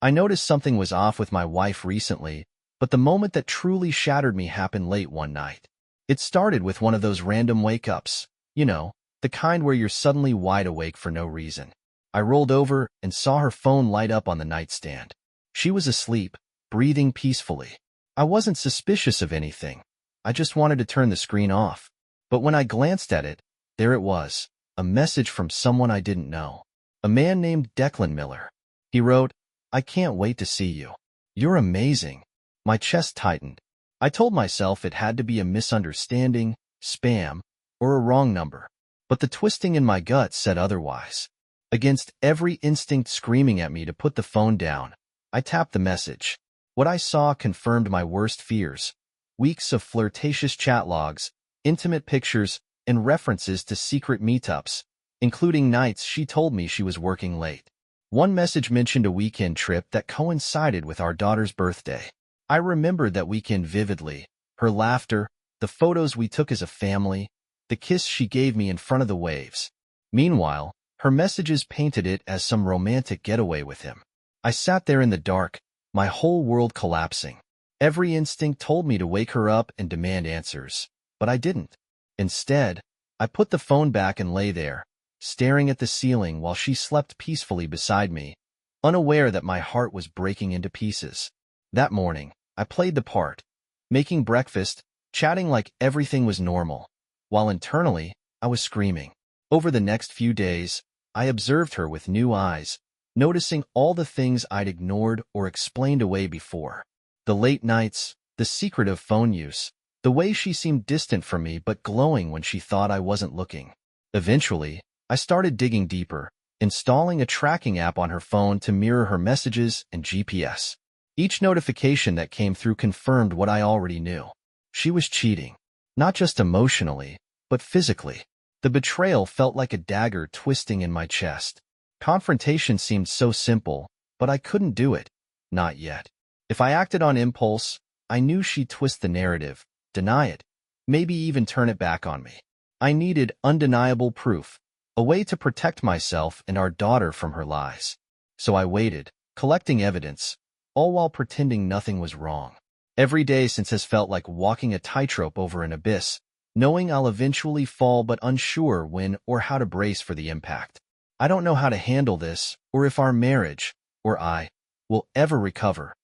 I noticed something was off with my wife recently, but the moment that truly shattered me happened late one night. It started with one of those random wake-ups, the kind where you're suddenly wide awake for no reason. I rolled over and saw her phone light up on the nightstand. She was asleep, breathing peacefully. I wasn't suspicious of anything. I just wanted to turn the screen off. But when I glanced at it, there it was, a message from someone I didn't know. A man named Declan Miller. He wrote, "I can't wait to see you. You're amazing." My chest tightened. I told myself it had to be a misunderstanding, spam, or a wrong number. But the twisting in my gut said otherwise. Against every instinct screaming at me to put the phone down, I tapped the message. What I saw confirmed my worst fears. Weeks of flirtatious chat logs, intimate pictures, and references to secret meetups, including nights she told me she was working late. One message mentioned a weekend trip that coincided with our daughter's birthday. I remembered that weekend vividly, her laughter, the photos we took as a family, the kiss she gave me in front of the waves. Meanwhile, her messages painted it as some romantic getaway with him. I sat there in the dark, my whole world collapsing. Every instinct told me to wake her up and demand answers, but I didn't. Instead, I put the phone back and lay there, staring at the ceiling while she slept peacefully beside me, unaware that my heart was breaking into pieces. That morning, I played the part, making breakfast, chatting like everything was normal, while internally, I was screaming. Over the next few days, I observed her with new eyes, noticing all the things I'd ignored or explained away before. The late nights, the secret of phone use, the way she seemed distant from me but glowing when she thought I wasn't looking. Eventually, I started digging deeper, installing a tracking app on her phone to mirror her messages and GPS. Each notification that came through confirmed what I already knew. She was cheating, not just emotionally, but physically. The betrayal felt like a dagger twisting in my chest. Confrontation seemed so simple, but I couldn't do it. Not yet. If I acted on impulse, I knew she'd twist the narrative, deny it, maybe even turn it back on me. I needed undeniable proof, a way to protect myself and our daughter from her lies. So I waited, collecting evidence, all while pretending nothing was wrong. Every day since has felt like walking a tightrope over an abyss, knowing I'll eventually fall but unsure when or how to brace for the impact. I don't know how to handle this, or if our marriage, or I, will ever recover.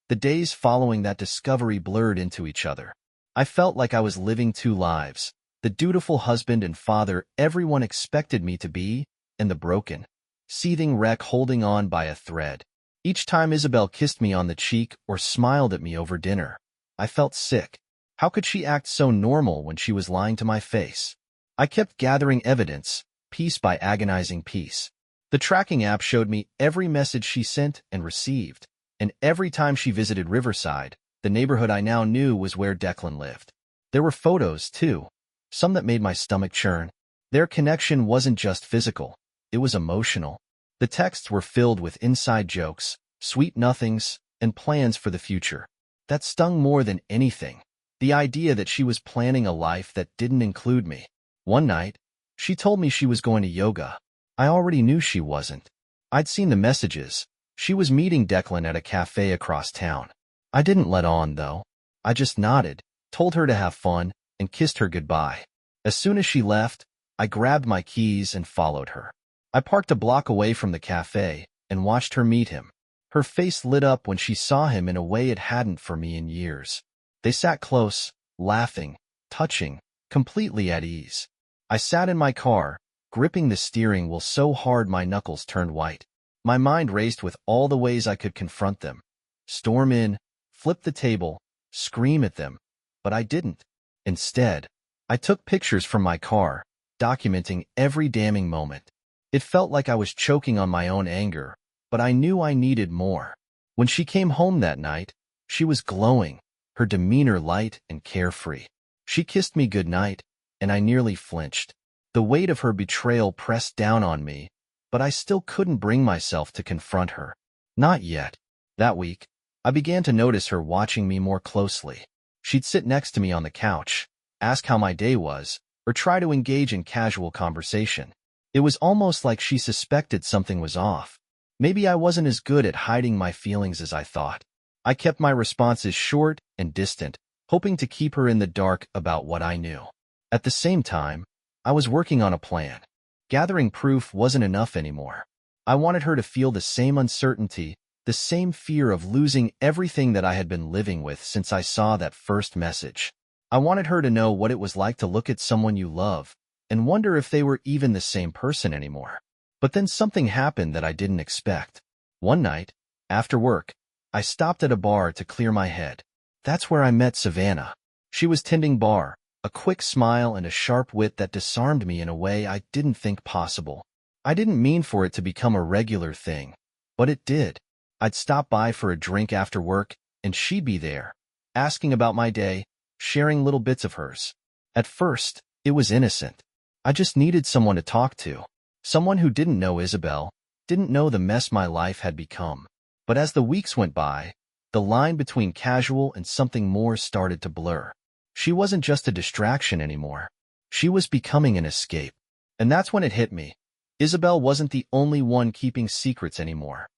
The days following that discovery blurred into each other. I felt like I was living two lives, the dutiful husband and father everyone expected me to be, and the broken, seething wreck holding on by a thread. Each time Isabel kissed me on the cheek or smiled at me over dinner, I felt sick. How could she act so normal when she was lying to my face? I kept gathering evidence, piece by agonizing piece. The tracking app showed me every message she sent and received, and every time she visited Riverside, the neighborhood I now knew was where Declan lived. There were photos, too, some that made my stomach churn. Their connection wasn't just physical, it was emotional. The texts were filled with inside jokes, sweet nothings, and plans for the future. That stung more than anything, the idea that she was planning a life that didn't include me. One night, she told me she was going to yoga. I already knew she wasn't. I'd seen the messages. She was meeting Declan at a cafe across town. I didn't let on, though. I just nodded, told her to have fun, and kissed her goodbye. As soon as she left, I grabbed my keys and followed her. I parked a block away from the cafe and watched her meet him. Her face lit up when she saw him in a way it hadn't for me in years. They sat close, laughing, touching, completely at ease. I sat in my car, gripping the steering wheel so hard my knuckles turned white. My mind raced with all the ways I could confront them. Storm in, flip the table, scream at them. But I didn't. Instead, I took pictures from my car, documenting every damning moment. It felt like I was choking on my own anger, but I knew I needed more. When she came home that night, she was glowing, her demeanor light and carefree. She kissed me goodnight, and I nearly flinched. The weight of her betrayal pressed down on me, but I still couldn't bring myself to confront her. Not yet. That week, I began to notice her watching me more closely. She'd sit next to me on the couch, ask how my day was, or try to engage in casual conversation. It was almost like she suspected something was off. Maybe I wasn't as good at hiding my feelings as I thought. I kept my responses short and distant, hoping to keep her in the dark about what I knew. At the same time, I was working on a plan. Gathering proof wasn't enough anymore. I wanted her to feel the same uncertainty, the same fear of losing everything that I had been living with since I saw that first message. I wanted her to know what it was like to look at someone you love and wonder if they were even the same person anymore. But then something happened that I didn't expect. One night, after work, I stopped at a bar to clear my head. That's where I met Savannah. She was tending bar, a quick smile and a sharp wit that disarmed me in a way I didn't think possible. I didn't mean for it to become a regular thing, but it did. I'd stop by for a drink after work, and she'd be there, asking about my day, sharing little bits of hers. At first, it was innocent. I just needed someone to talk to. Someone who didn't know Isabel, didn't know the mess my life had become. But as the weeks went by, the line between casual and something more started to blur. She wasn't just a distraction anymore. She was becoming an escape. And that's when it hit me. Isabel wasn't the only one keeping secrets anymore.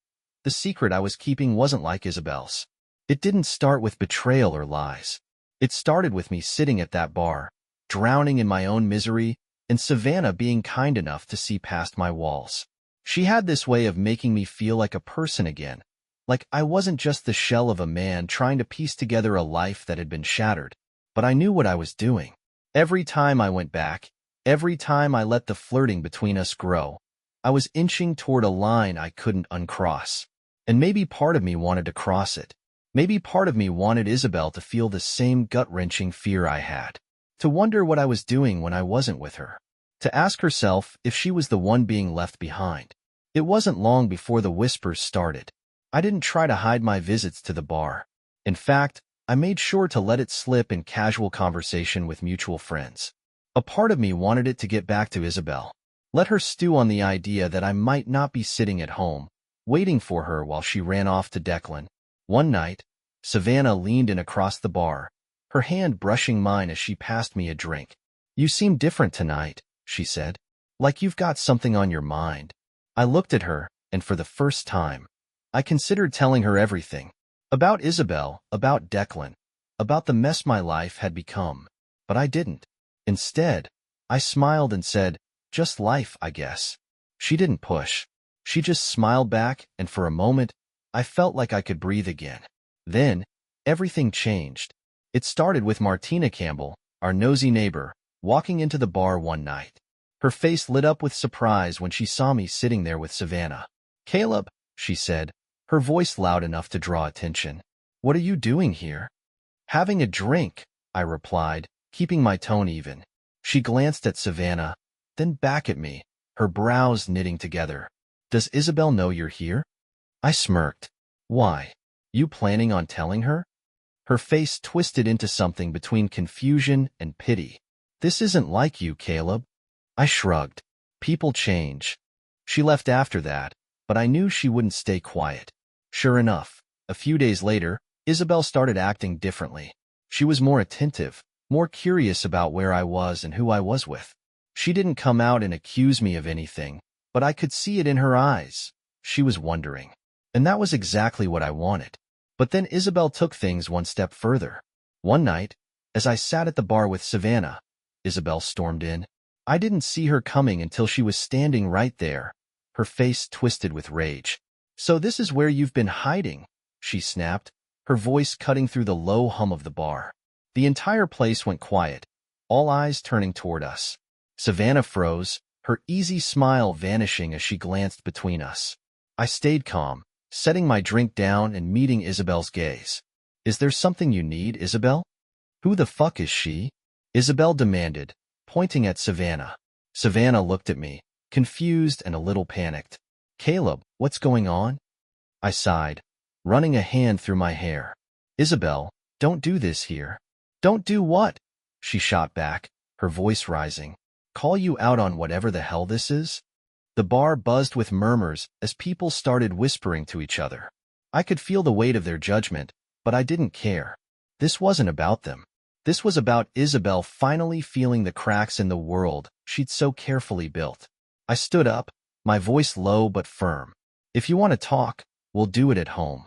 The secret I was keeping wasn't like Isabel's. It didn't start with betrayal or lies. It started with me sitting at that bar, drowning in my own misery, and Savannah being kind enough to see past my walls. She had this way of making me feel like a person again, like I wasn't just the shell of a man trying to piece together a life that had been shattered, but I knew what I was doing. Every time I went back, every time I let the flirting between us grow, I was inching toward a line I couldn't uncross. And maybe part of me wanted to cross it. Maybe part of me wanted Isabel to feel the same gut-wrenching fear I had. To wonder what I was doing when I wasn't with her. To ask herself if she was the one being left behind. It wasn't long before the whispers started. I didn't try to hide my visits to the bar. In fact, I made sure to let it slip in casual conversation with mutual friends. A part of me wanted it to get back to Isabel. Let her stew on the idea that I might not be sitting at home, waiting for her while she ran off to Declan. One night, Savannah leaned in across the bar, her hand brushing mine as she passed me a drink. "You seem different tonight," she said. "Like you've got something on your mind." I looked at her, and for the first time, I considered telling her everything. About Isabel, about Declan, about the mess my life had become. But I didn't. Instead, I smiled and said, "Just life, I guess." She didn't push. She just smiled back, and for a moment, I felt like I could breathe again. Then, everything changed. It started with Martina Campbell, our nosy neighbor, walking into the bar one night. Her face lit up with surprise when she saw me sitting there with Savannah. "Caleb," she said, her voice loud enough to draw attention. "What are you doing here?" "Having a drink," I replied, keeping my tone even. She glanced at Savannah, then back at me, her brows knitting together. "Does Isabel know you're here?" I smirked. "Why? You planning on telling her?" Her face twisted into something between confusion and pity. "This isn't like you, Caleb." I shrugged. People change. She left after that, but I knew she wouldn't stay quiet. Sure enough, a few days later, Isabel started acting differently. She was more attentive, more curious about where I was and who I was with. She didn't come out and accuse me of anything, but I could see it in her eyes. She was wondering. And that was exactly what I wanted. But then Isabel took things one step further. One night, as I sat at the bar with Savannah, Isabel stormed in. I didn't see her coming until she was standing right there, her face twisted with rage. "So this is where you've been hiding," she snapped, her voice cutting through the low hum of the bar. The entire place went quiet, all eyes turning toward us. Savannah froze, her easy smile vanishing as she glanced between us. I stayed calm, setting my drink down and meeting Isabel's gaze. "Is there something you need, Isabel?" "Who the fuck is she?" Isabel demanded, pointing at Savannah. Savannah looked at me, confused and a little panicked. "Caleb, what's going on?" I sighed, running a hand through my hair. "Isabel, don't do this here." "Don't do what?" she shot back, her voice rising. "Call you out on whatever the hell this is?" The bar buzzed with murmurs as people started whispering to each other. I could feel the weight of their judgment, but I didn't care. This wasn't about them. This was about Isabel finally feeling the cracks in the world she'd so carefully built. I stood up, my voice low but firm. If you want to talk, we'll do it at home.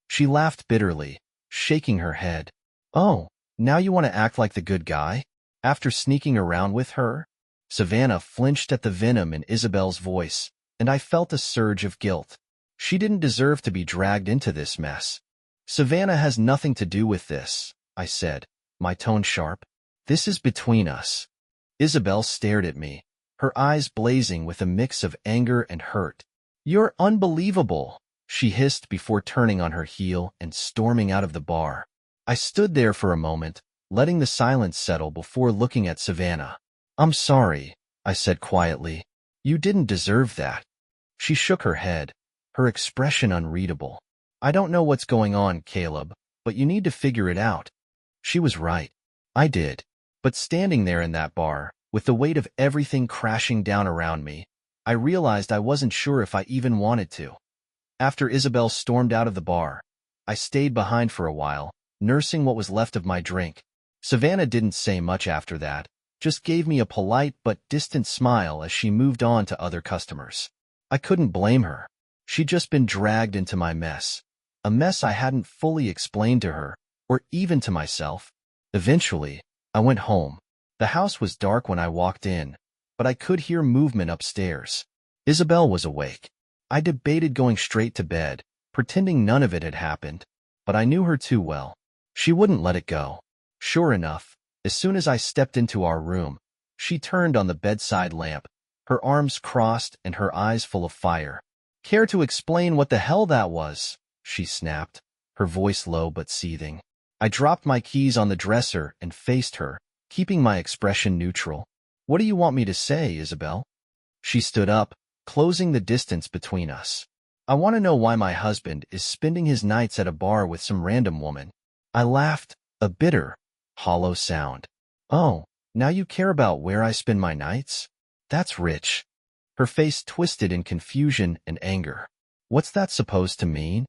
She laughed bitterly, shaking her head. Oh, now you want to act like the good guy? After sneaking around with her? Savannah flinched at the venom in Isabel's voice, and I felt a surge of guilt. She didn't deserve to be dragged into this mess. Savannah has nothing to do with this, I said, my tone sharp. This is between us. Isabel stared at me, her eyes blazing with a mix of anger and hurt. You're unbelievable, she hissed before turning on her heel and storming out of the bar. I stood there for a moment, letting the silence settle before looking at Savannah. I'm sorry, I said quietly. You didn't deserve that. She shook her head, her expression unreadable. I don't know what's going on, Caleb, but you need to figure it out. She was right. I did. But standing there in that bar, with the weight of everything crashing down around me, I realized I wasn't sure if I even wanted to. After Isabel stormed out of the bar, I stayed behind for a while, nursing what was left of my drink. Savannah didn't say much after that, just gave me a polite but distant smile as she moved on to other customers. I couldn't blame her. She'd just been dragged into my mess, a mess I hadn't fully explained to her, or even to myself. Eventually, I went home. The house was dark when I walked in, but I could hear movement upstairs. Isabel was awake. I debated going straight to bed, pretending none of it had happened, but I knew her too well. She wouldn't let it go. Sure enough, as soon as I stepped into our room, she turned on the bedside lamp, her arms crossed and her eyes full of fire. Care to explain what the hell that was? She snapped, her voice low but seething. I dropped my keys on the dresser and faced her, keeping my expression neutral. What do you want me to say, Isabel? She stood up, closing the distance between us. I want to know why my husband is spending his nights at a bar with some random woman. I laughed, a bitter, hollow sound. Oh, now you care about where I spend my nights? That's rich. Her face twisted in confusion and anger. What's that supposed to mean?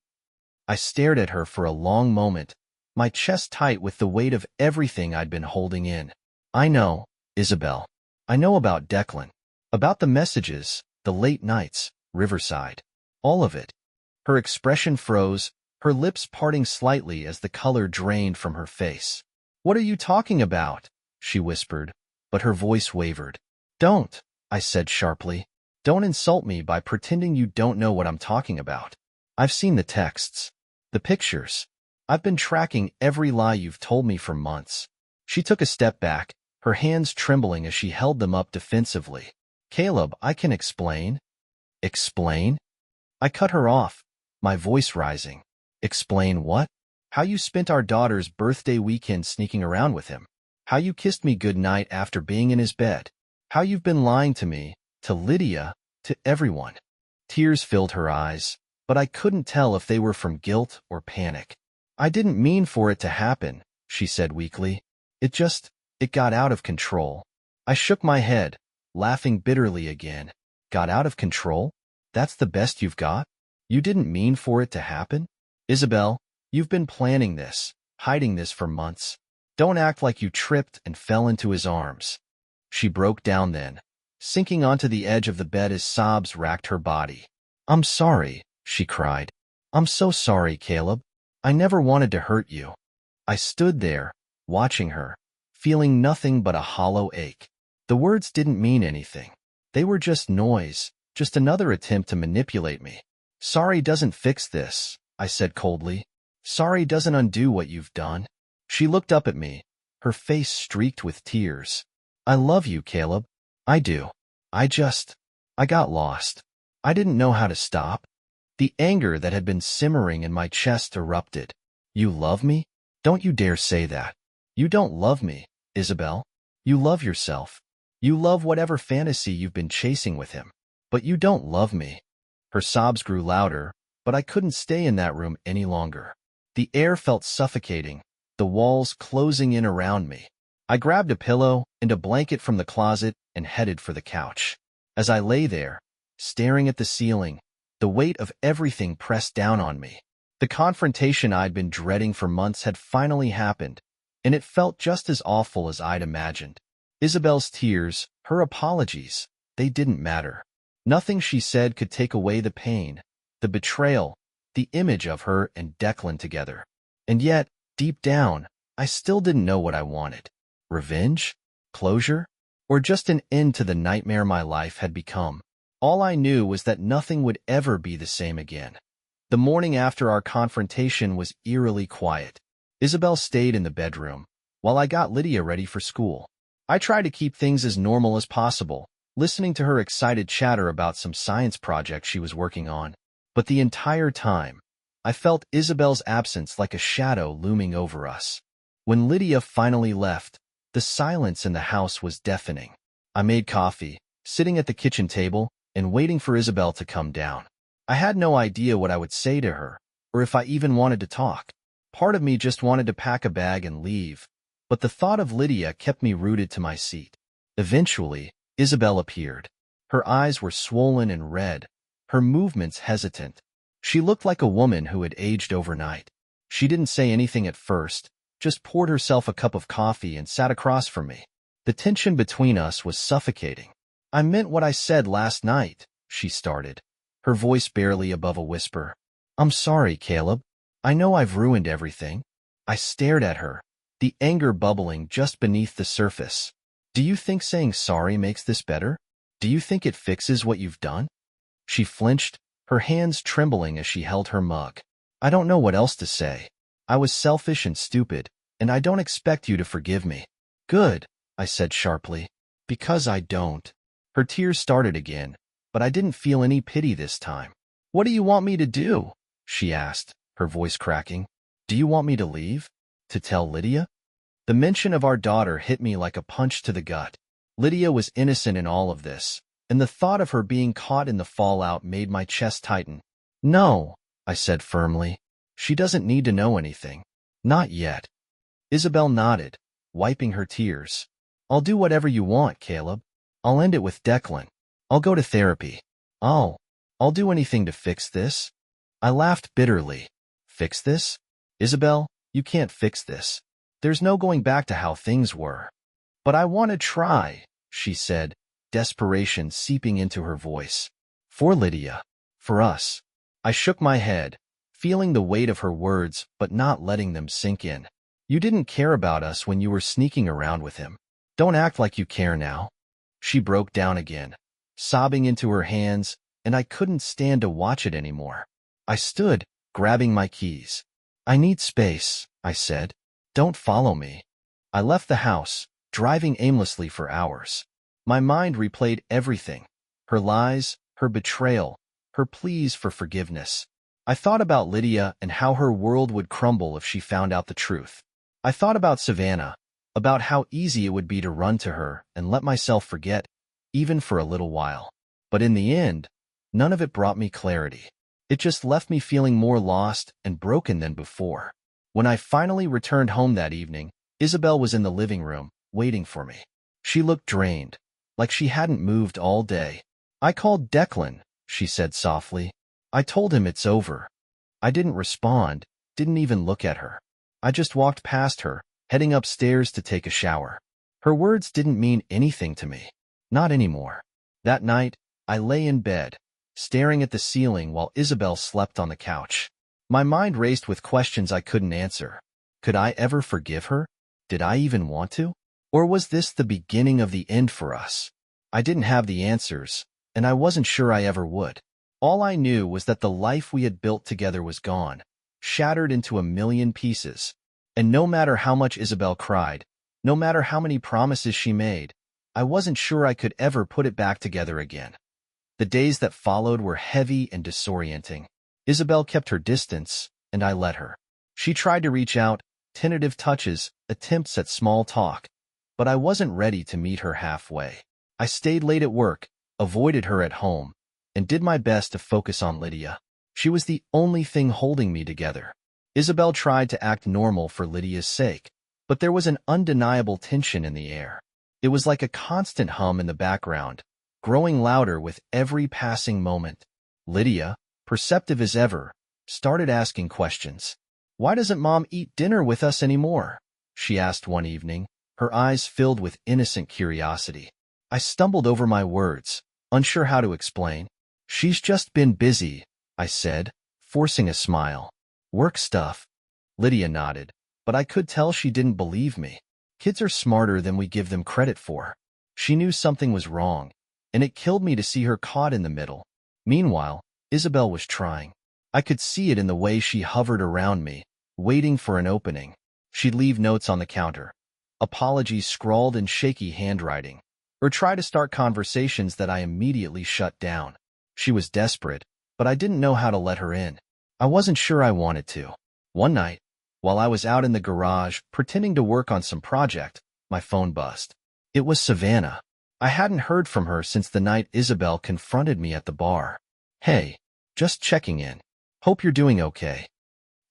I stared at her for a long moment, my chest tight with the weight of everything I'd been holding in. I know, Isabel. I know about Declan. About the messages, the late nights, Riverside. All of it. Her expression froze, her lips parting slightly as the color drained from her face. What are you talking about? She whispered, but her voice wavered. Don't, I said sharply. Don't insult me by pretending you don't know what I'm talking about. I've seen the texts, the pictures. I've been tracking every lie you've told me for months. She took a step back, her hands trembling as she held them up defensively. Caleb, I can explain. Explain? I cut her off, my voice rising. Explain what? How you spent our daughter's birthday weekend sneaking around with him. How you kissed me goodnight after being in his bed. How you've been lying to me, to Lydia, to everyone. Tears filled her eyes, but I couldn't tell if they were from guilt or panic. I didn't mean for it to happen, she said weakly. It got out of control. I shook my head, laughing bitterly again. Got out of control? That's the best you've got? You didn't mean for it to happen? Isabel, you've been planning this, hiding this for months. Don't act like you tripped and fell into his arms. She broke down then, sinking onto the edge of the bed as sobs racked her body. I'm sorry, she cried. I'm so sorry, Caleb. I never wanted to hurt you. I stood there, watching her, feeling nothing but a hollow ache. The words didn't mean anything. They were just noise, just another attempt to manipulate me. Sorry doesn't fix this, I said coldly. Sorry doesn't undo what you've done. She looked up at me, her face streaked with tears. I love you, Caleb. I do. I got lost. I didn't know how to stop. The anger that had been simmering in my chest erupted. You love me? Don't you dare say that. You don't love me, Isabel. You love yourself. You love whatever fantasy you've been chasing with him. But you don't love me. Her sobs grew louder, but I couldn't stay in that room any longer. The air felt suffocating, the walls closing in around me. I grabbed a pillow and a blanket from the closet and headed for the couch. As I lay there, staring at the ceiling, the weight of everything pressed down on me. The confrontation I'd been dreading for months had finally happened, and it felt just as awful as I'd imagined. Isabel's tears, her apologies, they didn't matter. Nothing she said could take away the pain, the betrayal, the image of her and Declan together. And yet, deep down, I still didn't know what I wanted. Revenge? Closure? Or just an end to the nightmare my life had become? All I knew was that nothing would ever be the same again. The morning after our confrontation was eerily quiet. Isabel stayed in the bedroom, while I got Lydia ready for school. I tried to keep things as normal as possible, listening to her excited chatter about some science project she was working on. But the entire time, I felt Isabel's absence like a shadow looming over us. When Lydia finally left, the silence in the house was deafening. I made coffee, sitting at the kitchen table, and waiting for Isabel to come down. I had no idea what I would say to her, or if I even wanted to talk. Part of me just wanted to pack a bag and leave, but the thought of Lydia kept me rooted to my seat. Eventually, Isabel appeared. Her eyes were swollen and red, her movements hesitant. She looked like a woman who had aged overnight. She didn't say anything at first, just poured herself a cup of coffee and sat across from me. The tension between us was suffocating. "I meant what I said last night," she started, her voice barely above a whisper. "I'm sorry, Caleb. I know I've ruined everything." I stared at her, the anger bubbling just beneath the surface. "Do you think saying sorry makes this better? Do you think it fixes what you've done?" She flinched, her hands trembling as she held her mug. "I don't know what else to say. I was selfish and stupid, and I don't expect you to forgive me." "Good," I said sharply. "Because I don't." Her tears started again, but I didn't feel any pity this time. "What do you want me to do?" she asked, her voice cracking. "Do you want me to leave? To tell Lydia?" The mention of our daughter hit me like a punch to the gut. Lydia was innocent in all of this, and the thought of her being caught in the fallout made my chest tighten. "No," I said firmly. "She doesn't need to know anything. Not yet." Isabel nodded, wiping her tears. "I'll do whatever you want, Caleb. I'll end it with Declan. I'll go to therapy. I'll do anything to fix this." I laughed bitterly. "Fix this? Isabel, you can't fix this. There's no going back to how things were." "But I want to try," she said, desperation seeping into her voice. "For Lydia. For us." I shook my head, feeling the weight of her words but not letting them sink in. "You didn't care about us when you were sneaking around with him. Don't act like you care now." She broke down again, sobbing into her hands, and I couldn't stand to watch it anymore. I stood, grabbing my keys. "I need space," I said. "Don't follow me." I left the house, driving aimlessly for hours. My mind replayed everything: her lies, her betrayal, her pleas for forgiveness. I thought about Lydia and how her world would crumble if she found out the truth. I thought about Savannah, about how easy it would be to run to her and let myself forget, even for a little while. But in the end, none of it brought me clarity. It just left me feeling more lost and broken than before. When I finally returned home that evening, Isabel was in the living room, waiting for me. She looked drained, like she hadn't moved all day. "I called Declan," she said softly. "I told him it's over." I didn't respond, didn't even look at her. I just walked past her, heading upstairs to take a shower. Her words didn't mean anything to me. Not anymore. That night, I lay in bed, staring at the ceiling while Isabel slept on the couch. My mind raced with questions I couldn't answer. Could I ever forgive her? Did I even want to? Or was this the beginning of the end for us? I didn't have the answers, and I wasn't sure I ever would. All I knew was that the life we had built together was gone, shattered into a million pieces. And no matter how much Isabel cried, no matter how many promises she made, I wasn't sure I could ever put it back together again. The days that followed were heavy and disorienting. Isabel kept her distance, and I let her. She tried to reach out, tentative touches, attempts at small talk, but I wasn't ready to meet her halfway. I stayed late at work, avoided her at home, and did my best to focus on Lydia. She was the only thing holding me together. Isabel tried to act normal for Lydia's sake, but there was an undeniable tension in the air. It was like a constant hum in the background, growing louder with every passing moment. Lydia, perceptive as ever, started asking questions. "Why doesn't Mom eat dinner with us anymore?" she asked one evening, her eyes filled with innocent curiosity. I stumbled over my words, unsure how to explain. "She's just been busy," I said, forcing a smile. Work stuff. Lydia nodded, but I could tell she didn't believe me. Kids are smarter than we give them credit for. She knew something was wrong, and it killed me to see her caught in the middle. Meanwhile, Isabel was trying. I could see it in the way she hovered around me, waiting for an opening. She'd leave notes on the counter, apologies scrawled in shaky handwriting, or try to start conversations that I immediately shut down. She was desperate, but I didn't know how to let her in. I wasn't sure I wanted to. One night, while I was out in the garage pretending to work on some project, my phone buzzed. It was Savannah. I hadn't heard from her since the night Isabel confronted me at the bar. Hey, just checking in. Hope you're doing okay.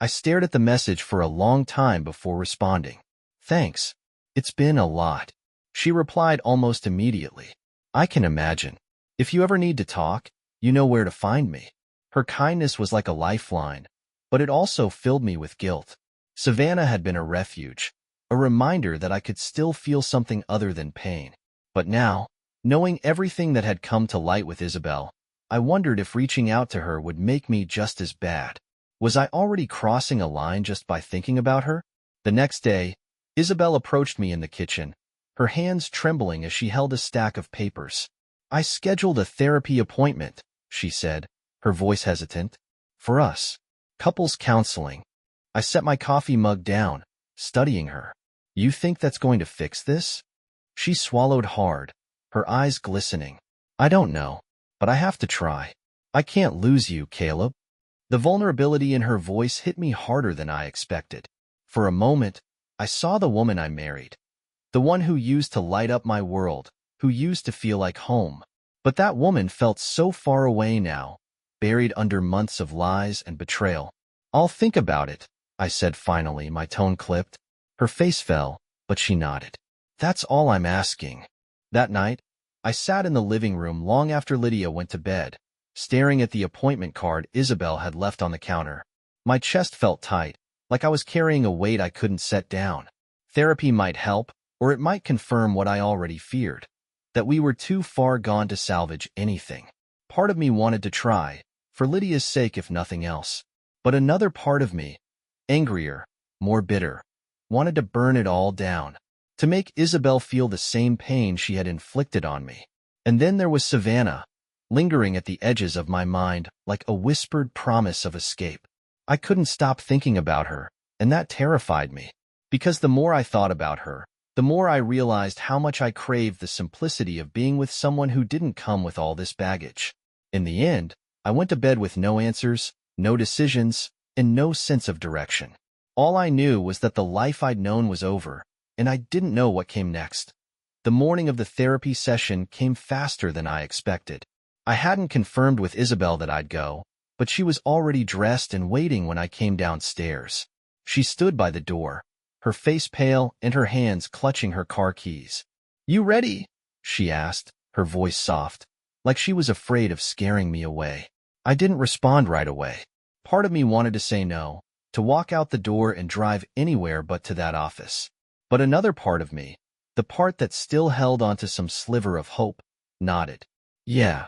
I stared at the message for a long time before responding. Thanks. It's been a lot. She replied almost immediately. I can imagine. If you ever need to talk, you know where to find me. Her kindness was like a lifeline, but it also filled me with guilt. Savannah had been a refuge, a reminder that I could still feel something other than pain. But now, knowing everything that had come to light with Isabel, I wondered if reaching out to her would make me just as bad. Was I already crossing a line just by thinking about her? The next day, Isabel approached me in the kitchen, her hands trembling as she held a stack of papers. I scheduled a therapy appointment, she said, her voice hesitant. For us. Couples counseling. I set my coffee mug down, studying her. You think that's going to fix this? She swallowed hard, her eyes glistening. I don't know, but I have to try. I can't lose you, Caleb. The vulnerability in her voice hit me harder than I expected. For a moment, I saw the woman I married. The one who used to light up my world, who used to feel like home. But that woman felt so far away now, buried under months of lies and betrayal. I'll think about it, I said finally, my tone clipped. Her face fell, but she nodded. That's all I'm asking. That night, I sat in the living room long after Lydia went to bed, staring at the appointment card Isabel had left on the counter. My chest felt tight, like I was carrying a weight I couldn't set down. Therapy might help, or it might confirm what I already feared, that we were too far gone to salvage anything. Part of me wanted to try, for Lydia's sake if nothing else. But another part of me, angrier, more bitter, wanted to burn it all down, to make Isabel feel the same pain she had inflicted on me. And then there was Savannah, lingering at the edges of my mind like a whispered promise of escape. I couldn't stop thinking about her, and that terrified me, because the more I thought about her, the more I realized how much I craved the simplicity of being with someone who didn't come with all this baggage. In the end, I went to bed with no answers, no decisions, and no sense of direction. All I knew was that the life I'd known was over, and I didn't know what came next. The morning of the therapy session came faster than I expected. I hadn't confirmed with Isabel that I'd go, but she was already dressed and waiting when I came downstairs. She stood by the door, her face pale and her hands clutching her car keys. You ready? She asked, her voice soft, like she was afraid of scaring me away. I didn't respond right away. Part of me wanted to say no, to walk out the door and drive anywhere but to that office. But another part of me, the part that still held onto some sliver of hope, nodded. Yeah.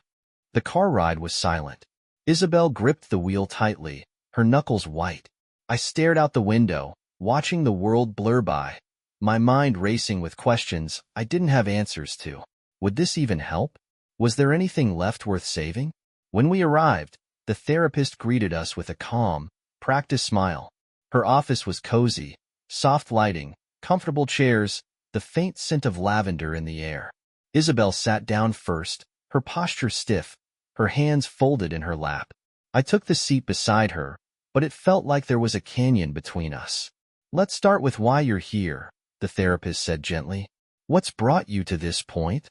The car ride was silent. Isabel gripped the wheel tightly, her knuckles white. I stared out the window, watching the world blur by, my mind racing with questions I didn't have answers to. Would this even help? Was there anything left worth saving? When we arrived, the therapist greeted us with a calm, practiced smile. Her office was cozy, soft lighting, comfortable chairs, the faint scent of lavender in the air. Isabel sat down first, her posture stiff, her hands folded in her lap. I took the seat beside her, but it felt like there was a canyon between us. Let's start with why you're here, the therapist said gently. What's brought you to this point?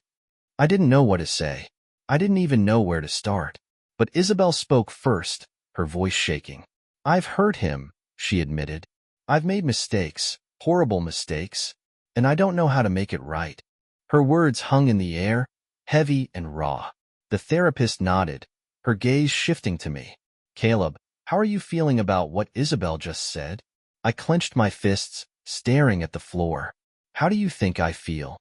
I didn't know what to say. I didn't even know where to start. But Isabel spoke first, her voice shaking. I've hurt him, she admitted. I've made mistakes, horrible mistakes, and I don't know how to make it right. Her words hung in the air, heavy and raw. The therapist nodded, her gaze shifting to me. Caleb, how are you feeling about what Isabel just said? I clenched my fists, staring at the floor. How do you think I feel?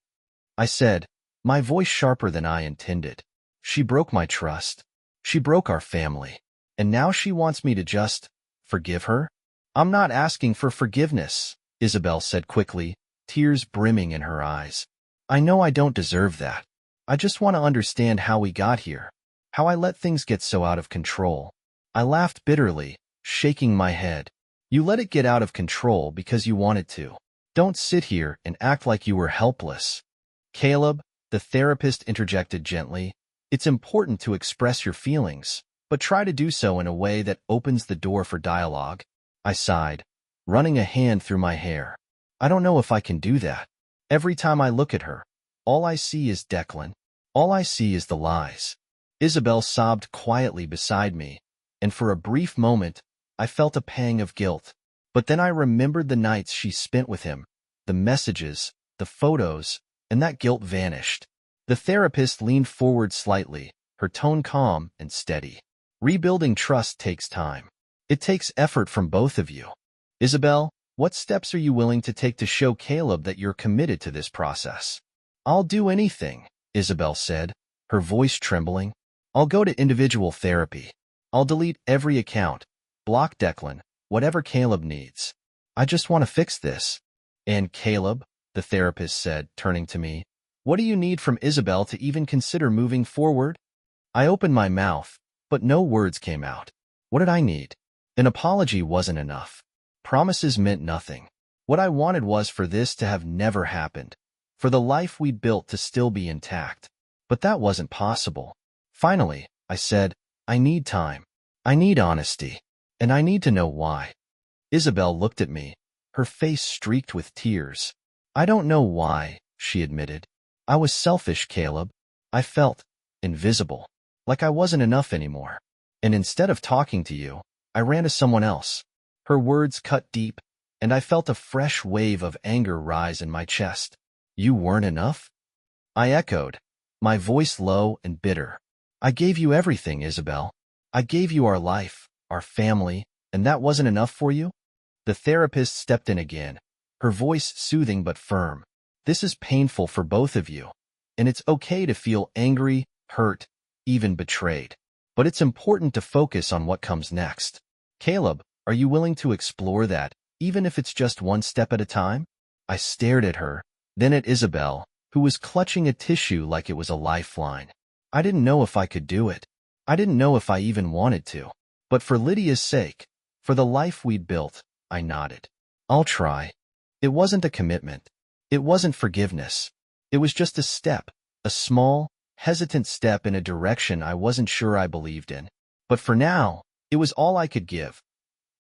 I said, my voice sharper than I intended. She broke my trust. She broke our family. And now she wants me to just forgive her? I'm not asking for forgiveness, Isabel said quickly, tears brimming in her eyes. I know I don't deserve that. I just want to understand how we got here, how I let things get so out of control. I laughed bitterly, shaking my head. You let it get out of control because you wanted to. Don't sit here and act like you were helpless. Caleb, the therapist interjected gently, it's important to express your feelings, but try to do so in a way that opens the door for dialogue. I sighed, running a hand through my hair. I don't know if I can do that. Every time I look at her, all I see is Declan. All I see is the lies. Isabel sobbed quietly beside me, and for a brief moment, I felt a pang of guilt. But then I remembered the nights she spent with him, the messages, the photos, and that guilt vanished. The therapist leaned forward slightly, her tone calm and steady. Rebuilding trust takes time. It takes effort from both of you. Isabel, what steps are you willing to take to show Caleb that you're committed to this process? I'll do anything, Isabel said, her voice trembling. I'll go to individual therapy. I'll delete every account, block Declan, whatever Caleb needs. I just want to fix this. And Caleb, the therapist said, turning to me, what do you need from Isabel to even consider moving forward? I opened my mouth, but no words came out. What did I need? An apology wasn't enough. Promises meant nothing. What I wanted was for this to have never happened, for the life we'd built to still be intact. But that wasn't possible. Finally, I said, I need time. I need honesty. And I need to know why. Isabel looked at me, her face streaked with tears. I don't know why, she admitted. I was selfish, Caleb. I felt invisible, like I wasn't enough anymore. And instead of talking to you, I ran to someone else. Her words cut deep, and I felt a fresh wave of anger rise in my chest. You weren't enough? I echoed, my voice low and bitter. I gave you everything, Isabel. I gave you our life, our family, and that wasn't enough for you? The therapist stepped in again, her voice soothing but firm. This is painful for both of you, and it's okay to feel angry, hurt, even betrayed. But it's important to focus on what comes next. Caleb, are you willing to explore that, even if it's just one step at a time? I stared at her, then at Isabel, who was clutching a tissue like it was a lifeline. I didn't know if I could do it. I didn't know if I even wanted to. But for Lydia's sake, for the life we'd built, I nodded. I'll try. It wasn't a commitment. It wasn't forgiveness. It was just a step, a small, hesitant step in a direction I wasn't sure I believed in. But for now, it was all I could give.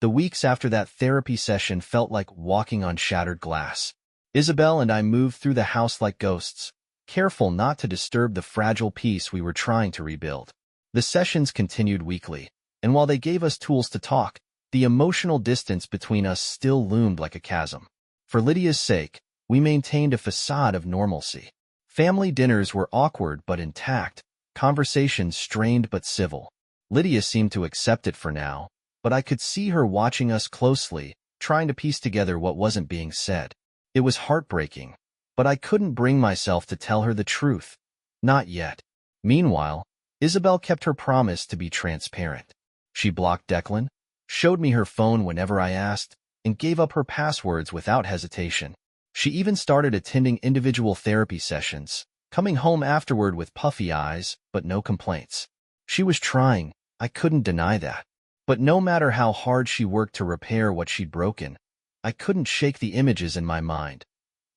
The weeks after that therapy session felt like walking on shattered glass. Isabel and I moved through the house like ghosts, careful not to disturb the fragile peace we were trying to rebuild. The sessions continued weekly, and while they gave us tools to talk, the emotional distance between us still loomed like a chasm. For Lydia's sake, we maintained a facade of normalcy. Family dinners were awkward but intact, conversations strained but civil. Lydia seemed to accept it for now, but I could see her watching us closely, trying to piece together what wasn't being said. It was heartbreaking, but I couldn't bring myself to tell her the truth. Not yet. Meanwhile, Isabel kept her promise to be transparent. She blocked Declan, showed me her phone whenever I asked, and gave up her passwords without hesitation. She even started attending individual therapy sessions, coming home afterward with puffy eyes, but no complaints. She was trying, I couldn't deny that. But no matter how hard she worked to repair what she'd broken, I couldn't shake the images in my mind.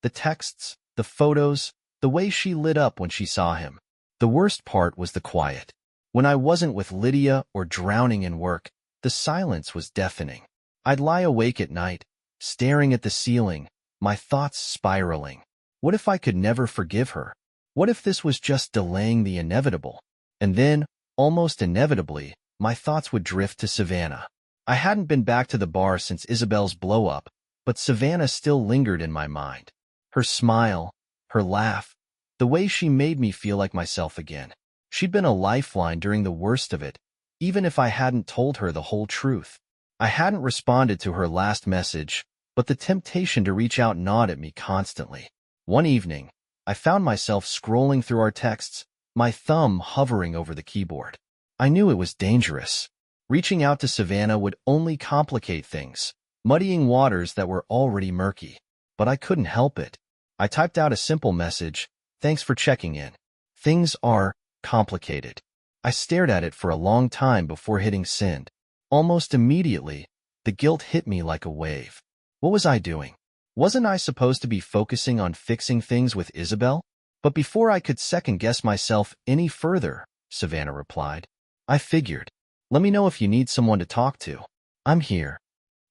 The texts, the photos, the way she lit up when she saw him. The worst part was the quiet. When I wasn't with Lydia or drowning in work, the silence was deafening. I'd lie awake at night, staring at the ceiling, my thoughts spiraling. What if I could never forgive her? What if this was just delaying the inevitable? And then, almost inevitably, my thoughts would drift to Savannah. I hadn't been back to the bar since Isabel's blow-up, but Savannah still lingered in my mind. Her smile, her laugh, the way she made me feel like myself again. She'd been a lifeline during the worst of it, even if I hadn't told her the whole truth. I hadn't responded to her last message, but the temptation to reach out gnawed at me constantly. One evening, I found myself scrolling through our texts, my thumb hovering over the keyboard. I knew it was dangerous. Reaching out to Savannah would only complicate things, muddying waters that were already murky. But I couldn't help it. I typed out a simple message, "Thanks for checking in. Things are complicated." I stared at it for a long time before hitting send. Almost immediately, the guilt hit me like a wave. What was I doing? Wasn't I supposed to be focusing on fixing things with Isabel? But before I could second-guess myself any further, Savannah replied, "I figured. Let me know if you need someone to talk to. I'm here."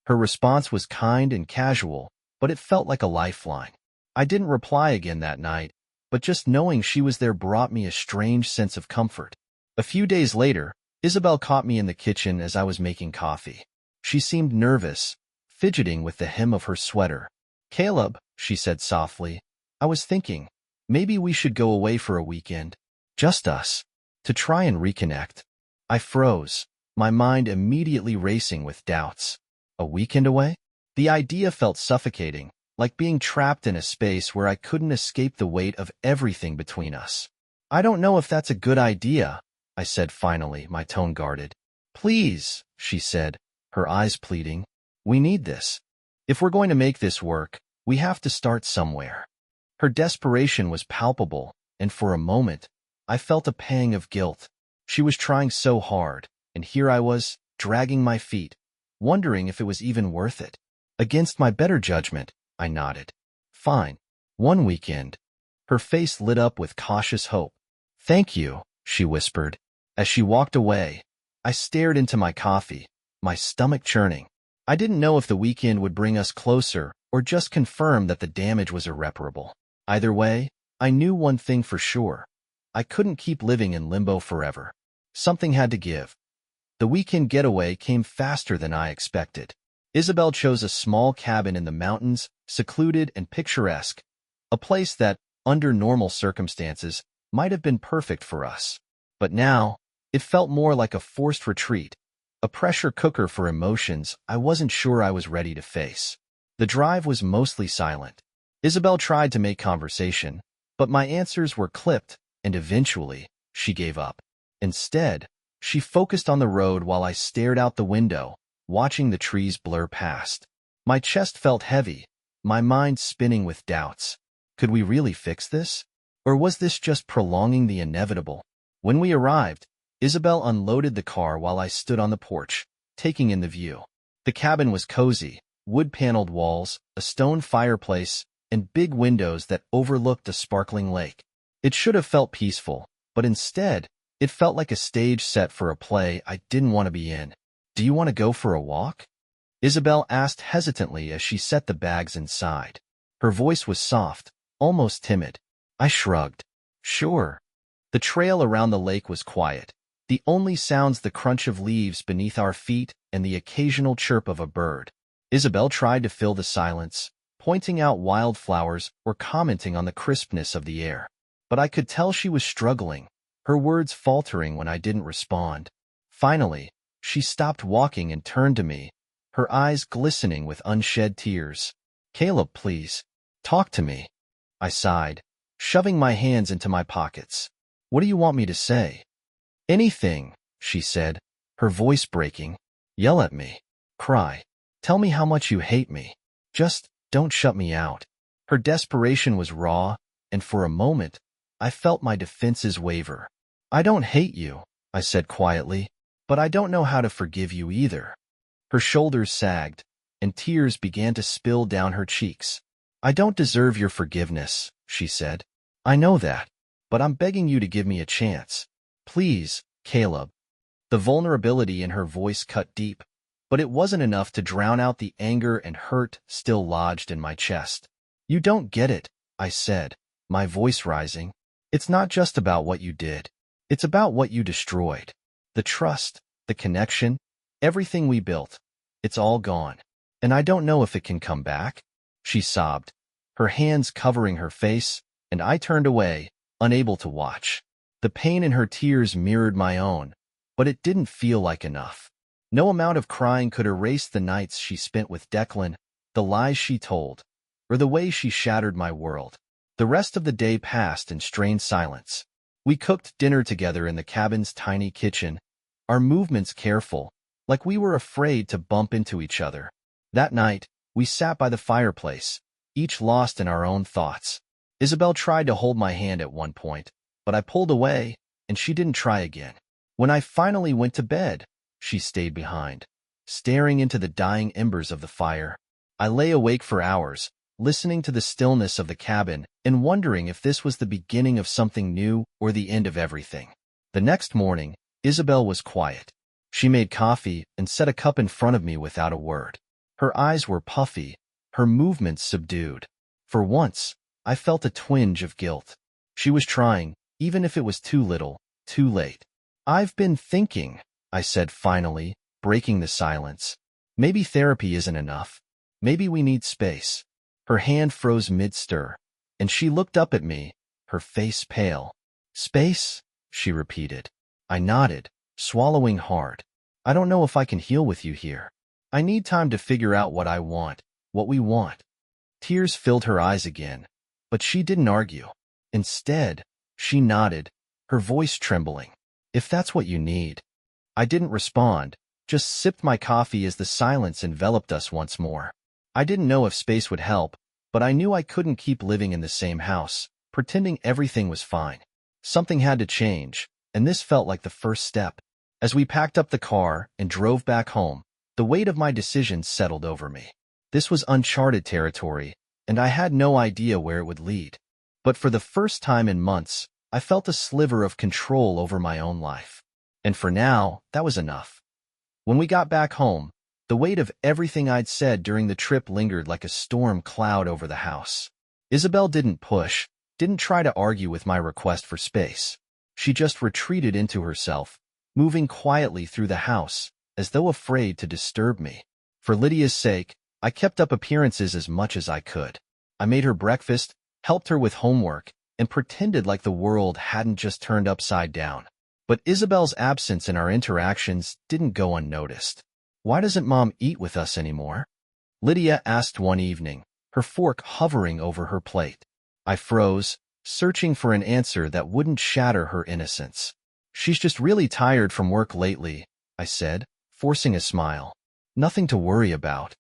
Her response was kind and casual, but it felt like a lifeline. I didn't reply again that night, but just knowing she was there brought me a strange sense of comfort. A few days later, Isabel caught me in the kitchen as I was making coffee. She seemed nervous, fidgeting with the hem of her sweater. "Caleb," she said softly, "I was thinking, maybe we should go away for a weekend. Just us. To try and reconnect." I froze, my mind immediately racing with doubts. A weekend away? The idea felt suffocating, like being trapped in a space where I couldn't escape the weight of everything between us. "I don't know if that's a good idea," I said finally, my tone guarded. "Please," she said, her eyes pleading. "We need this. If we're going to make this work, we have to start somewhere." Her desperation was palpable, and for a moment, I felt a pang of guilt. She was trying so hard, and here I was, dragging my feet, wondering if it was even worth it. Against my better judgment, I nodded. "Fine. One weekend." Her face lit up with cautious hope. "Thank you," she whispered. As she walked away, I stared into my coffee, my stomach churning. I didn't know if the weekend would bring us closer or just confirm that the damage was irreparable. Either way, I knew one thing for sure. I couldn't keep living in limbo forever. Something had to give. The weekend getaway came faster than I expected. Isabel chose a small cabin in the mountains, secluded and picturesque, a place that, under normal circumstances, might have been perfect for us. But now, it felt more like a forced retreat, a pressure cooker for emotions I wasn't sure I was ready to face. The drive was mostly silent. Isabel tried to make conversation, but my answers were clipped, and eventually, she gave up. Instead, she focused on the road while I stared out the window, watching the trees blur past. My chest felt heavy, my mind spinning with doubts. Could we really fix this? Or was this just prolonging the inevitable? When we arrived, Isabel unloaded the car while I stood on the porch, taking in the view. The cabin was cozy, wood-paneled walls, a stone fireplace, and big windows that overlooked a sparkling lake. It should have felt peaceful, but instead, it felt like a stage set for a play I didn't want to be in. "Do you want to go for a walk?" Isabel asked hesitantly as she set the bags inside. Her voice was soft, almost timid. I shrugged. "Sure." The trail around the lake was quiet. The only sounds the crunch of leaves beneath our feet and the occasional chirp of a bird. Isabel tried to fill the silence, pointing out wildflowers or commenting on the crispness of the air. But I could tell she was struggling, her words faltering when I didn't respond. Finally, she stopped walking and turned to me, her eyes glistening with unshed tears. "Caleb, please, talk to me." I sighed, shoving my hands into my pockets. "What do you want me to say?" "Anything," she said, her voice breaking. "Yell at me. Cry. Tell me how much you hate me. Just don't shut me out." Her desperation was raw, and for a moment, I felt my defenses waver. "I don't hate you," I said quietly, "but I don't know how to forgive you either." Her shoulders sagged, and tears began to spill down her cheeks. "I don't deserve your forgiveness," she said. "I know that, but I'm begging you to give me a chance. Please, Caleb." The vulnerability in her voice cut deep, but it wasn't enough to drown out the anger and hurt still lodged in my chest. "You don't get it," I said, my voice rising. "It's not just about what you did. It's about what you destroyed. The trust, the connection, everything we built. It's all gone. And I don't know if it can come back." She sobbed, her hands covering her face, and I turned away, unable to watch. The pain in her tears mirrored my own, but it didn't feel like enough. No amount of crying could erase the nights she spent with Declan, the lies she told, or the way she shattered my world. The rest of the day passed in strained silence. We cooked dinner together in the cabin's tiny kitchen, our movements careful, like we were afraid to bump into each other. That night, we sat by the fireplace, each lost in our own thoughts. Isabel tried to hold my hand at one point, but I pulled away, and she didn't try again. When I finally went to bed, she stayed behind, staring into the dying embers of the fire. I lay awake for hours, listening to the stillness of the cabin and wondering if this was the beginning of something new or the end of everything. The next morning, Isabel was quiet. She made coffee and set a cup in front of me without a word. Her eyes were puffy, her movements subdued. For once, I felt a twinge of guilt. She was trying, even if it was too little, too late. "I've been thinking," I said finally, breaking the silence. "Maybe therapy isn't enough. Maybe we need space." Her hand froze mid-stir, and she looked up at me, her face pale. "Space?" she repeated. I nodded, swallowing hard. "I don't know if I can heal with you here. I need time to figure out what I want, what we want." Tears filled her eyes again, but she didn't argue. Instead, she nodded, her voice trembling. "If that's what you need." I didn't respond, just sipped my coffee as the silence enveloped us once more. I didn't know if space would help, but I knew I couldn't keep living in the same house, pretending everything was fine. Something had to change, and this felt like the first step. As we packed up the car and drove back home, the weight of my decision settled over me. This was uncharted territory, and I had no idea where it would lead. But for the first time in months, I felt a sliver of control over my own life. And for now, that was enough. When we got back home, the weight of everything I'd said during the trip lingered like a storm cloud over the house. Isabel didn't push, didn't try to argue with my request for space. She just retreated into herself, moving quietly through the house, as though afraid to disturb me. For Lydia's sake, I kept up appearances as much as I could. I made her breakfast, helped her with homework, and pretended like the world hadn't just turned upside down. But Isabel's absence in our interactions didn't go unnoticed. "Why doesn't Mom eat with us anymore?" Lydia asked one evening, her fork hovering over her plate. I froze, searching for an answer that wouldn't shatter her innocence. "She's just really tired from work lately," I said, forcing a smile. "Nothing to worry about."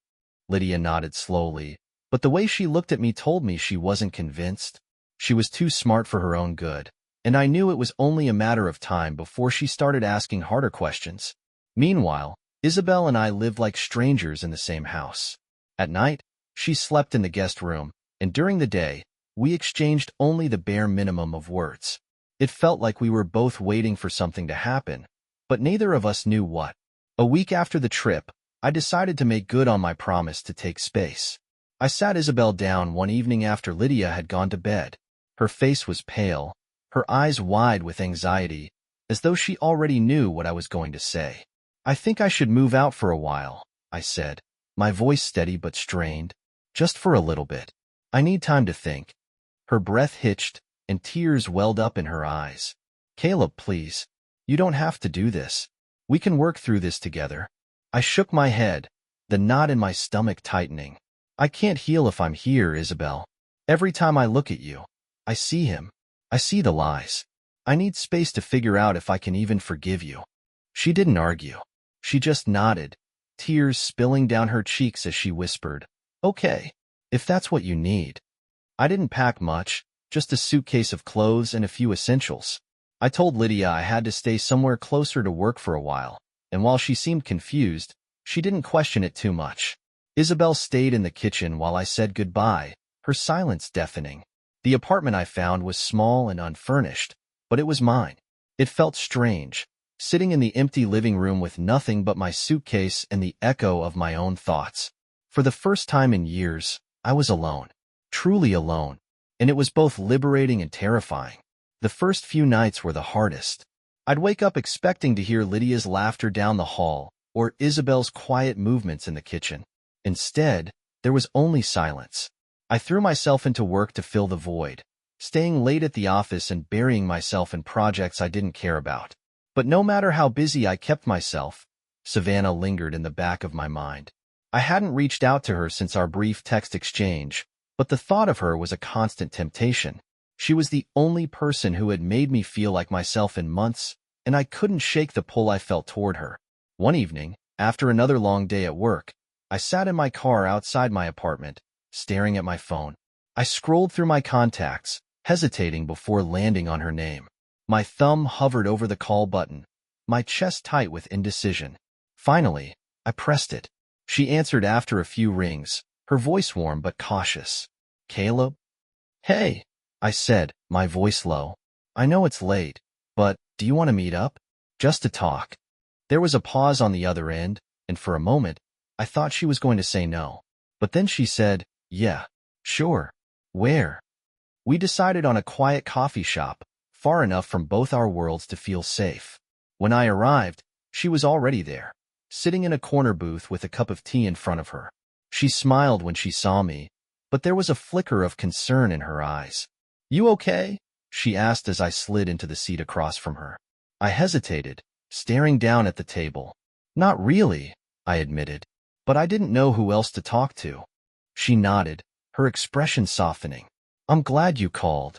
Lydia nodded slowly, but the way she looked at me told me she wasn't convinced. She was too smart for her own good, and I knew it was only a matter of time before she started asking harder questions. Meanwhile, Isabel and I lived like strangers in the same house. At night, she slept in the guest room, and during the day, we exchanged only the bare minimum of words. It felt like we were both waiting for something to happen, but neither of us knew what. A week after the trip, I decided to make good on my promise to take space. I sat Isabel down one evening after Lydia had gone to bed. Her face was pale, her eyes wide with anxiety, as though she already knew what I was going to say. "I think I should move out for a while," I said, my voice steady but strained. "Just for a little bit. I need time to think." Her breath hitched, and tears welled up in her eyes. "Caleb, please. You don't have to do this. We can work through this together." I shook my head, the knot in my stomach tightening. "I can't heal if I'm here, Isabel. Every time I look at you, I see him. I see the lies. I need space to figure out if I can even forgive you." She didn't argue. She just nodded, tears spilling down her cheeks as she whispered, "Okay, if that's what you need." I didn't pack much, just a suitcase of clothes and a few essentials. I told Lydia I had to stay somewhere closer to work for a while, and while she seemed confused, she didn't question it too much. Isabel stayed in the kitchen while I said goodbye, her silence deafening. The apartment I found was small and unfurnished, but it was mine. It felt strange, sitting in the empty living room with nothing but my suitcase and the echo of my own thoughts. For the first time in years, I was alone, truly alone, and it was both liberating and terrifying. The first few nights were the hardest. I'd wake up expecting to hear Lydia's laughter down the hall or Isabel's quiet movements in the kitchen. Instead, there was only silence. I threw myself into work to fill the void, staying late at the office and burying myself in projects I didn't care about. But no matter how busy I kept myself, Savannah lingered in the back of my mind. I hadn't reached out to her since our brief text exchange, but the thought of her was a constant temptation. She was the only person who had made me feel like myself in months, and I couldn't shake the pull I felt toward her. One evening, After another long day at work, I sat in my car outside my apartment, staring at my phone. I scrolled through my contacts, hesitating before landing on her name. My thumb hovered over the call button, my chest tight with indecision. Finally, I pressed it. She answered after a few rings, her voice warm but cautious. "Caleb?" "Hey," I said, my voice low. "I know it's late, but do you want to meet up? Just to talk." There was a pause on the other end, and for a moment, I thought she was going to say no. But then she said, "Yeah, sure. Where?" We decided on a quiet coffee shop, far enough from both our worlds to feel safe. When I arrived, she was already there, sitting in a corner booth with a cup of tea in front of her. She smiled when she saw me, but there was a flicker of concern in her eyes. "You okay?" she asked as I slid into the seat across from her. I hesitated, staring down at the table. "Not really," I admitted, but I didn't know who else to talk to. She nodded, her expression softening. "I'm glad you called."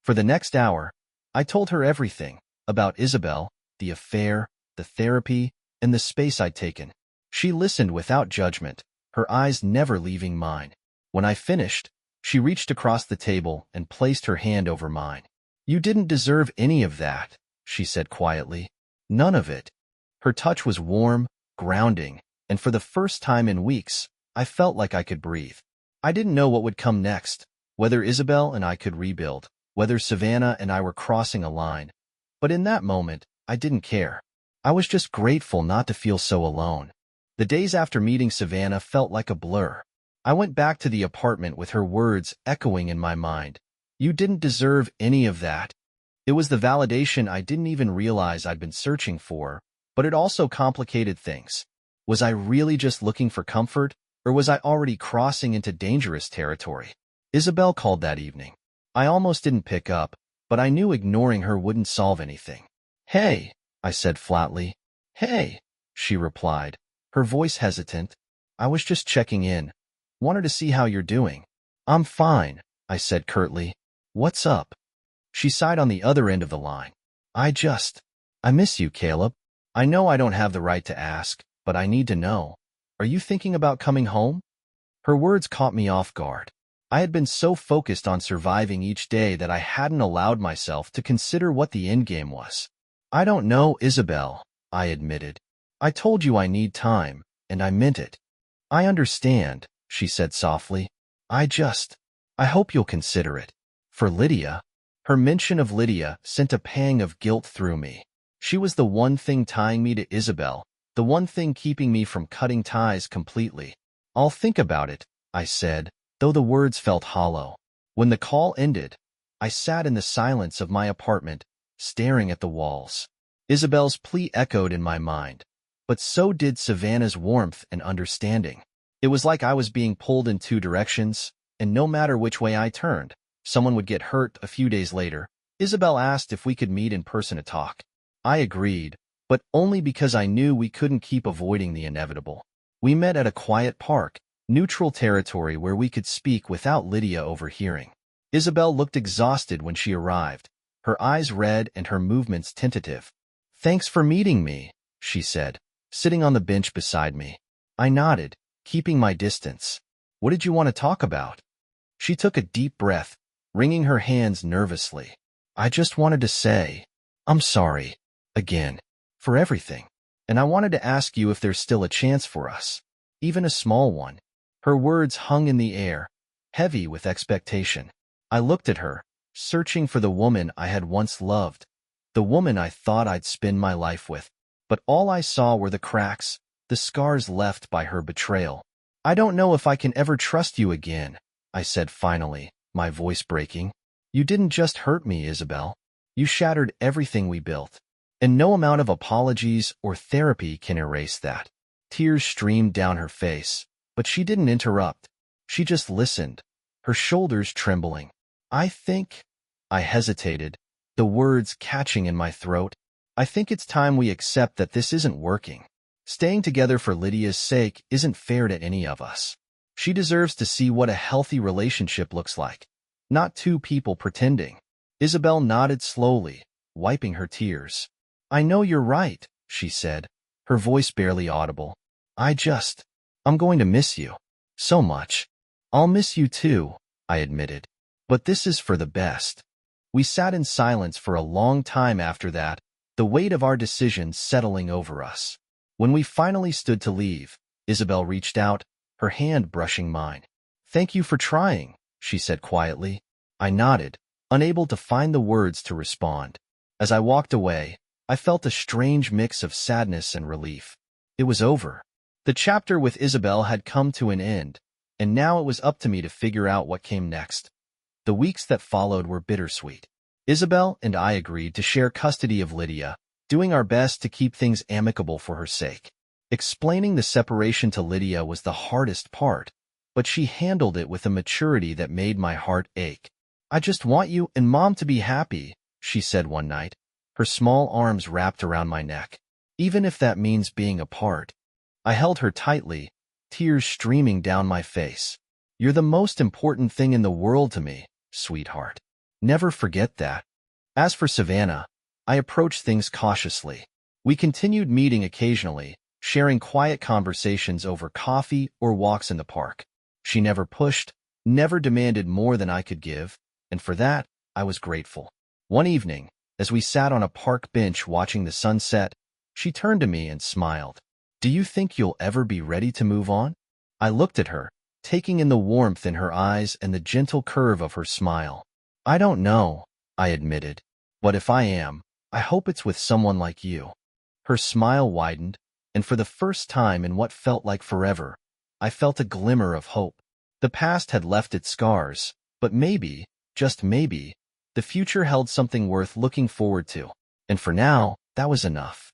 For the next hour, I told her everything about Isabel, the affair, the therapy, and the space I'd taken. She listened without judgment, her eyes never leaving mine. When I finished, she reached across the table and placed her hand over mine. "You didn't deserve any of that," she said quietly. "None of it." Her touch was warm, grounding, and for the first time in weeks, I felt like I could breathe. I didn't know what would come next, whether Isabel and I could rebuild, whether Savannah and I were crossing a line. But in that moment, I didn't care. I was just grateful not to feel so alone. The days after meeting Savannah felt like a blur. I went back to the apartment with her words echoing in my mind. "You didn't deserve any of that." It was the validation I didn't even realize I'd been searching for, but it also complicated things. Was I really just looking for comfort, or was I already crossing into dangerous territory? Isabel called that evening. I almost didn't pick up, but I knew ignoring her wouldn't solve anything. "Hey," I said flatly. "Hey," she replied, her voice hesitant. "I was just checking in. Wanted to see how you're doing." "I'm fine," I said curtly. "What's up?" She sighed on the other end of the line. I miss you, Caleb. I know I don't have the right to ask, but I need to know. Are you thinking about coming home?" Her words caught me off guard. I had been so focused on surviving each day that I hadn't allowed myself to consider what the endgame was. "I don't know, Isabel," I admitted. "I told you I need time, and I meant it." "I understand," she said softly. I hope you'll consider it. For Lydia." Her mention of Lydia sent a pang of guilt through me. She was the one thing tying me to Isabel, the one thing keeping me from cutting ties completely. "I'll think about it," I said, though the words felt hollow. When the call ended, I sat in the silence of my apartment, staring at the walls. Isabel's plea echoed in my mind, but so did Savannah's warmth and understanding. It was like I was being pulled in two directions, and no matter which way I turned, someone would get hurt. A few days later, Isabel asked if we could meet in person to talk. I agreed, but only because I knew we couldn't keep avoiding the inevitable. We met at a quiet park, neutral territory where we could speak without Lydia overhearing. Isabel looked exhausted when she arrived, her eyes red and her movements tentative. "Thanks for meeting me," she said, sitting on the bench beside me. I nodded, keeping my distance. "What did you want to talk about?" She took a deep breath, wringing her hands nervously. "I just wanted to say, I'm sorry, again, for everything. And I wanted to ask you if there's still a chance for us, even a small one." Her words hung in the air, heavy with expectation. I looked at her, searching for the woman I had once loved, the woman I thought I'd spend my life with. But all I saw were the cracks, the scars left by her betrayal. "I don't know if I can ever trust you again," I said finally, my voice breaking. "You didn't just hurt me, Isabel. You shattered everything we built. And no amount of apologies or therapy can erase that." Tears streamed down her face, but she didn't interrupt. She just listened, her shoulders trembling. I hesitated, the words catching in my throat. "I think it's time we accept that this isn't working. Staying together for Lydia's sake isn't fair to any of us. She deserves to see what a healthy relationship looks like, not two people pretending." Isabel nodded slowly, wiping her tears. "I know you're right," she said, her voice barely audible. I'm going to miss you. So much. I'll miss you too, I admitted. But this is for the best. We sat in silence for a long time after that, the weight of our decisions settling over us. When we finally stood to leave, Isabel reached out, her hand brushing mine. Thank you for trying, she said quietly. I nodded, unable to find the words to respond. As I walked away, I felt a strange mix of sadness and relief. It was over. The chapter with Isabel had come to an end, and now it was up to me to figure out what came next. The weeks that followed were bittersweet. Isabel and I agreed to share custody of Lydia, doing our best to keep things amicable for her sake. Explaining the separation to Lydia was the hardest part, but she handled it with a maturity that made my heart ache. I just want you and Mom to be happy, she said one night, her small arms wrapped around my neck. Even if that means being apart. I held her tightly, tears streaming down my face. You're the most important thing in the world to me, sweetheart. Never forget that. As for Savannah, I approached things cautiously. We continued meeting occasionally, sharing quiet conversations over coffee or walks in the park. She never pushed, never demanded more than I could give, and for that, I was grateful. One evening, as we sat on a park bench watching the sunset, she turned to me and smiled. Do you think you'll ever be ready to move on? I looked at her, taking in the warmth in her eyes and the gentle curve of her smile. I don't know, I admitted, but if I am, I hope it's with someone like you. Her smile widened, and for the first time in what felt like forever, I felt a glimmer of hope. The past had left its scars, but maybe, just maybe, the future held something worth looking forward to. And for now, that was enough.